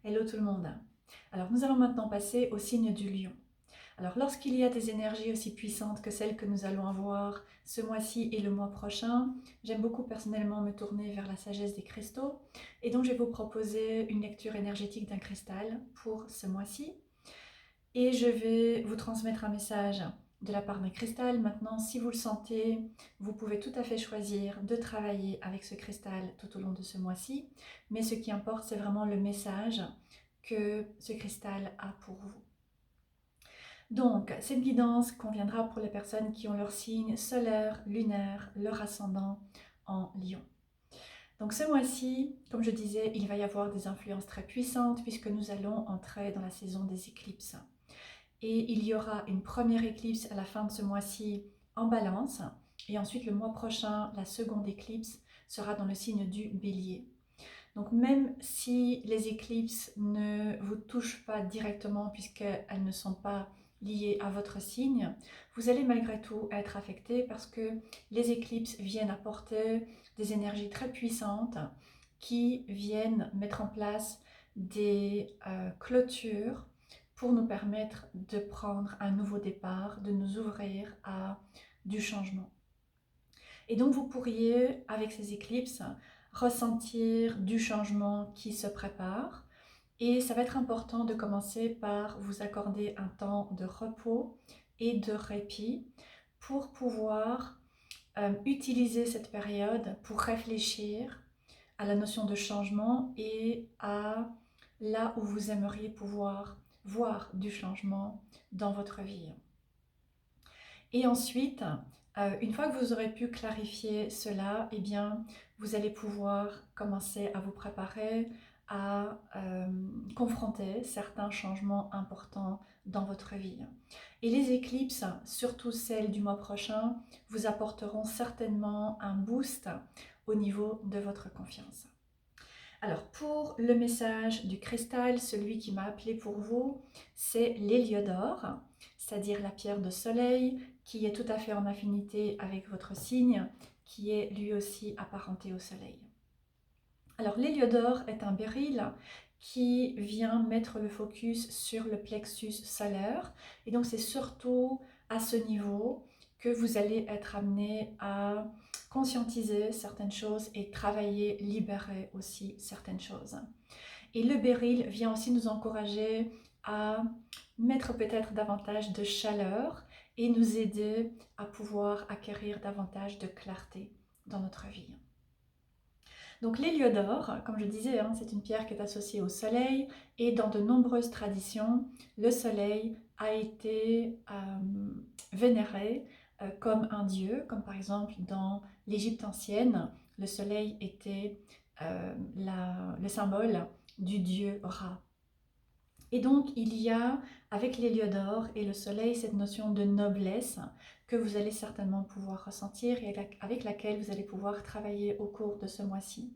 Hello tout le monde. Alors nous allons maintenant passer au signe du lion. Alors lorsqu'il y a des énergies aussi puissantes que celles que nous allons avoir ce mois-ci et le mois prochain, j'aime beaucoup personnellement me tourner vers la sagesse des cristaux et donc je vais vous proposer une lecture énergétique d'un cristal pour ce mois-ci et je vais vous transmettre un message de la part d'un cristal. Maintenant, si vous le sentez, vous pouvez tout à fait choisir de travailler avec ce cristal tout au long de ce mois-ci, mais ce qui importe, c'est vraiment le message que ce cristal a pour vous. Donc, cette guidance conviendra pour les personnes qui ont leur signe solaire, lunaire, leur ascendant en lion. Donc ce mois-ci, comme je disais, il va y avoir des influences très puissantes puisque nous allons entrer dans la saison des éclipses. Et il y aura une première éclipse à la fin de ce mois-ci en Balance. Et ensuite, le mois prochain, la seconde éclipse sera dans le signe du Bélier. Donc même si les éclipses ne vous touchent pas directement puisqu'elles ne sont pas liées à votre signe, vous allez malgré tout être affecté parce que les éclipses viennent apporter des énergies très puissantes qui viennent mettre en place des clôtures pour nous permettre de prendre un nouveau départ, de nous ouvrir à du changement. Et donc vous pourriez, avec ces éclipses, ressentir du changement qui se prépare. Et ça va être important de commencer par vous accorder un temps de repos et de répit pour pouvoir utiliser cette période pour réfléchir à la notion de changement et à là où vous aimeriez pouvoir voir du changement dans votre vie. Et ensuite, une fois que vous aurez pu clarifier cela, eh bien, vous allez pouvoir commencer à vous préparer à confronter certains changements importants dans votre vie. Et les éclipses, surtout celles du mois prochain, vous apporteront certainement un boost au niveau de votre confiance. Alors, pour le message du cristal, celui qui m'a appelé pour vous, c'est l'héliodore, c'est-à-dire la pierre de soleil, qui est tout à fait en affinité avec votre signe, qui est lui aussi apparenté au soleil. Alors, l'héliodore est un béryl qui vient mettre le focus sur le plexus solaire, et donc c'est surtout à ce niveau que vous allez être amené à conscientiser certaines choses et travailler, libérer aussi certaines choses. Et le béryl vient aussi nous encourager à mettre peut-être davantage de chaleur et nous aider à pouvoir acquérir davantage de clarté dans notre vie. Donc l'héliodore, comme je disais, c'est une pierre qui est associée au soleil et dans de nombreuses traditions, le soleil a été vénéré comme un dieu, comme par exemple dans l'Égypte ancienne, le soleil était le symbole du dieu Ra. Et donc il y a avec l'héliodore et le soleil cette notion de noblesse que vous allez certainement pouvoir ressentir et avec laquelle vous allez pouvoir travailler au cours de ce mois-ci.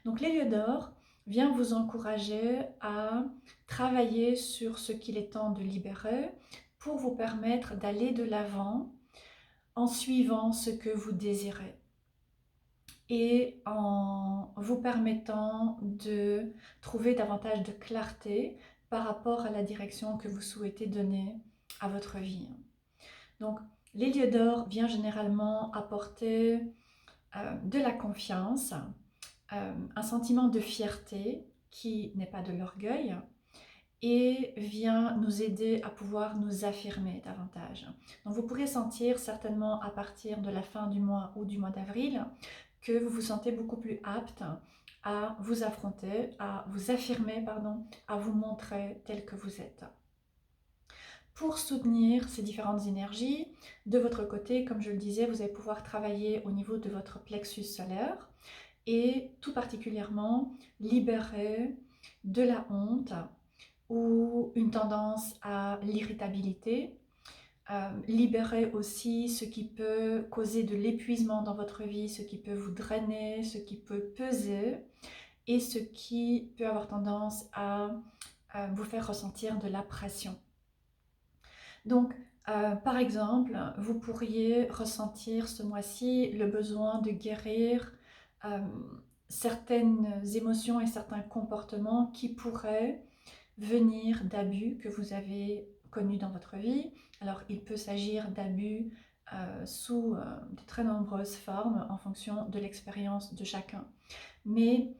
Donc l'héliodore vient vous encourager à travailler sur ce qu'il est temps de libérer pour vous permettre d'aller de l'avant en suivant ce que vous désirez et en vous permettant de trouver davantage de clarté par rapport à la direction que vous souhaitez donner à votre vie. Donc l'héliodore vient généralement apporter de la confiance, un sentiment de fierté qui n'est pas de l'orgueil et vient nous aider à pouvoir nous affirmer davantage. Donc vous pourrez sentir certainement à partir de la fin du mois ou du mois d'avril que vous vous sentez beaucoup plus apte à vous affronter, à vous affirmer, à vous montrer tel que vous êtes. Pour soutenir ces différentes énergies, de votre côté, comme je le disais, vous allez pouvoir travailler au niveau de votre plexus solaire et tout particulièrement libérer de la honte ou une tendance à l'irritabilité, libérer aussi ce qui peut causer de l'épuisement dans votre vie, ce qui peut vous drainer, ce qui peut peser et ce qui peut avoir tendance à vous faire ressentir de la pression. Donc, par exemple, vous pourriez ressentir ce mois-ci le besoin de guérir certaines émotions et certains comportements qui pourraient venir d'abus que vous avez connus dans votre vie. Alors il peut s'agir d'abus sous de très nombreuses formes en fonction de l'expérience de chacun. Mais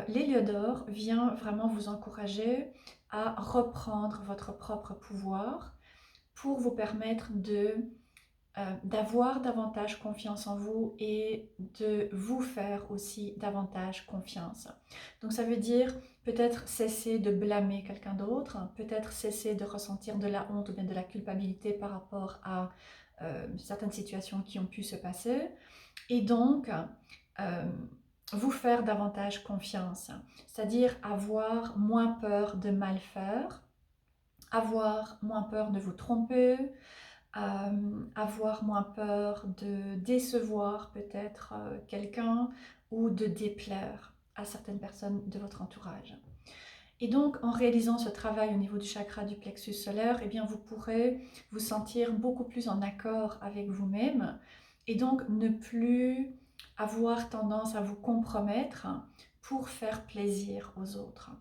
l'héliodore vient vraiment vous encourager à reprendre votre propre pouvoir pour vous permettre d'avoir davantage confiance en vous et de vous faire aussi davantage confiance. Donc ça veut dire peut-être cesser de blâmer quelqu'un d'autre, peut-être cesser de ressentir de la honte ou bien de la culpabilité par rapport à certaines situations qui ont pu se passer, et donc vous faire davantage confiance, c'est-à-dire avoir moins peur de mal faire, avoir moins peur de vous tromper, avoir moins peur de décevoir peut-être quelqu'un ou de déplaire à certaines personnes de votre entourage. Et donc, en réalisant ce travail au niveau du chakra du plexus solaire, eh bien, vous pourrez vous sentir beaucoup plus en accord avec vous-même et donc ne plus avoir tendance à vous compromettre pour faire plaisir aux autres.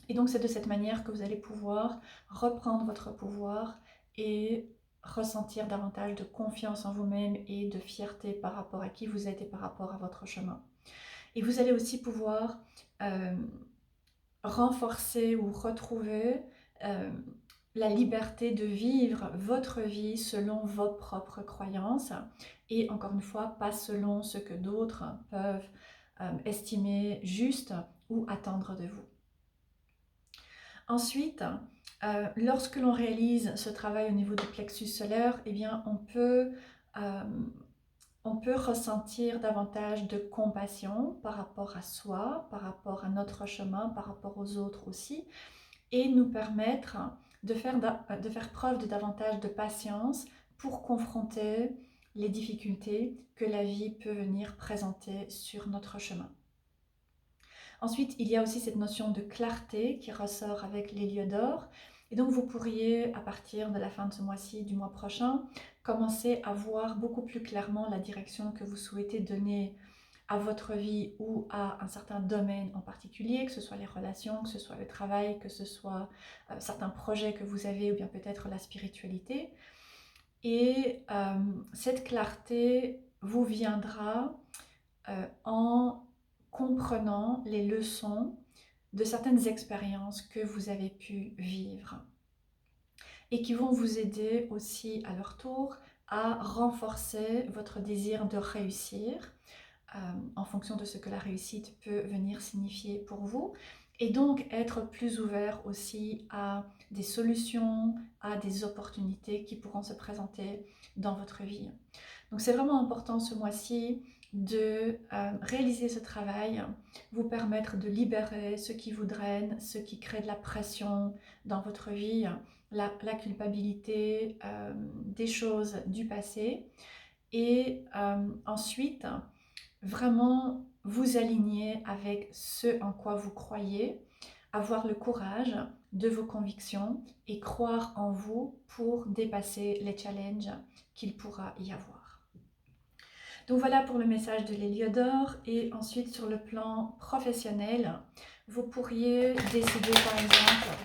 Et donc, c'est de cette manière que vous allez pouvoir reprendre votre pouvoir et ressentir davantage de confiance en vous-même et de fierté par rapport à qui vous êtes et par rapport à votre chemin. Et vous allez aussi pouvoir renforcer ou retrouver la liberté de vivre votre vie selon vos propres croyances et encore une fois, pas selon ce que d'autres peuvent estimer juste ou attendre de vous. Ensuite, lorsque l'on réalise ce travail au niveau du plexus solaire, eh bien, on peut ressentir davantage de compassion par rapport à soi, par rapport à notre chemin, par rapport aux autres aussi, et nous permettre de faire preuve de davantage de patience pour confronter les difficultés que la vie peut venir présenter sur notre chemin. Ensuite, il y a aussi cette notion de clarté qui ressort avec l'héliodore. Et donc, vous pourriez, à partir de la fin de ce mois-ci, du mois prochain, commencer à voir beaucoup plus clairement la direction que vous souhaitez donner à votre vie ou à un certain domaine en particulier, que ce soit les relations, que ce soit le travail, que ce soit certains projets que vous avez ou bien peut-être la spiritualité. Et cette clarté vous viendra en comprenant les leçons de certaines expériences que vous avez pu vivre et qui vont vous aider aussi à leur tour à renforcer votre désir de réussir en fonction de ce que la réussite peut venir signifier pour vous et donc être plus ouvert aussi à des solutions, à des opportunités qui pourront se présenter dans votre vie. Donc c'est vraiment important ce mois-ci de réaliser ce travail, vous permettre de libérer ce qui vous draine, ce qui crée de la pression dans votre vie, la culpabilité des choses du passé et ensuite vraiment vous aligner avec ce en quoi vous croyez, avoir le courage de vos convictions et croire en vous pour dépasser les challenges qu'il pourra y avoir. Donc voilà pour le message de l'héliodore. Et ensuite sur le plan professionnel, vous pourriez décider par exemple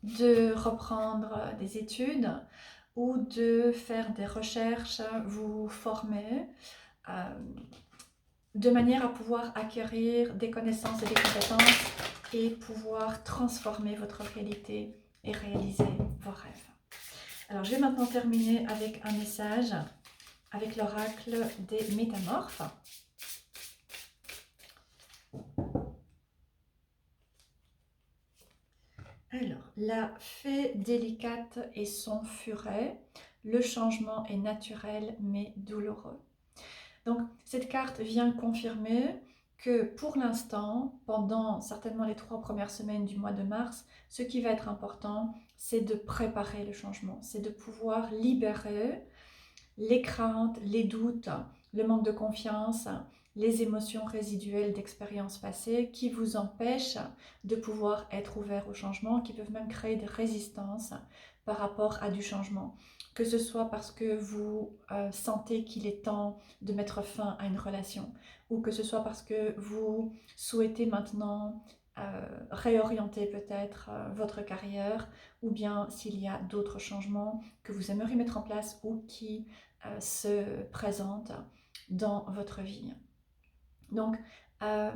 de reprendre des études ou de faire des recherches, vous former de manière à pouvoir acquérir des connaissances et des compétences et pouvoir transformer votre réalité et réaliser vos rêves. Alors je vais maintenant terminer avec un message avec l'oracle des métamorphes. Alors, la fée délicate et son furet, le changement est naturel mais douloureux. Donc, cette carte vient confirmer que pour l'instant, pendant certainement les 3 premières semaines du mois de mars, ce qui va être important, c'est de préparer le changement, c'est de pouvoir libérer les craintes, les doutes, le manque de confiance, les émotions résiduelles d'expériences passées qui vous empêchent de pouvoir être ouvert au changement, qui peuvent même créer des résistances par rapport à du changement. que ce soit parce que vous sentez qu'il est temps de mettre fin à une relation, ou que ce soit parce que vous souhaitez maintenant réorienter peut-être votre carrière, ou bien s'il y a d'autres changements que vous aimeriez mettre en place ou qui se présentent dans votre vie. Donc, euh,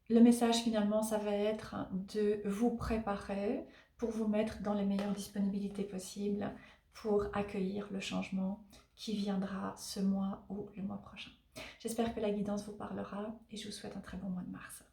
le message finalement, ça va être de vous préparer pour vous mettre dans les meilleures disponibilités possibles pour accueillir le changement qui viendra ce mois ou le mois prochain. J'espère que la guidance vous parlera et je vous souhaite un très bon mois de mars.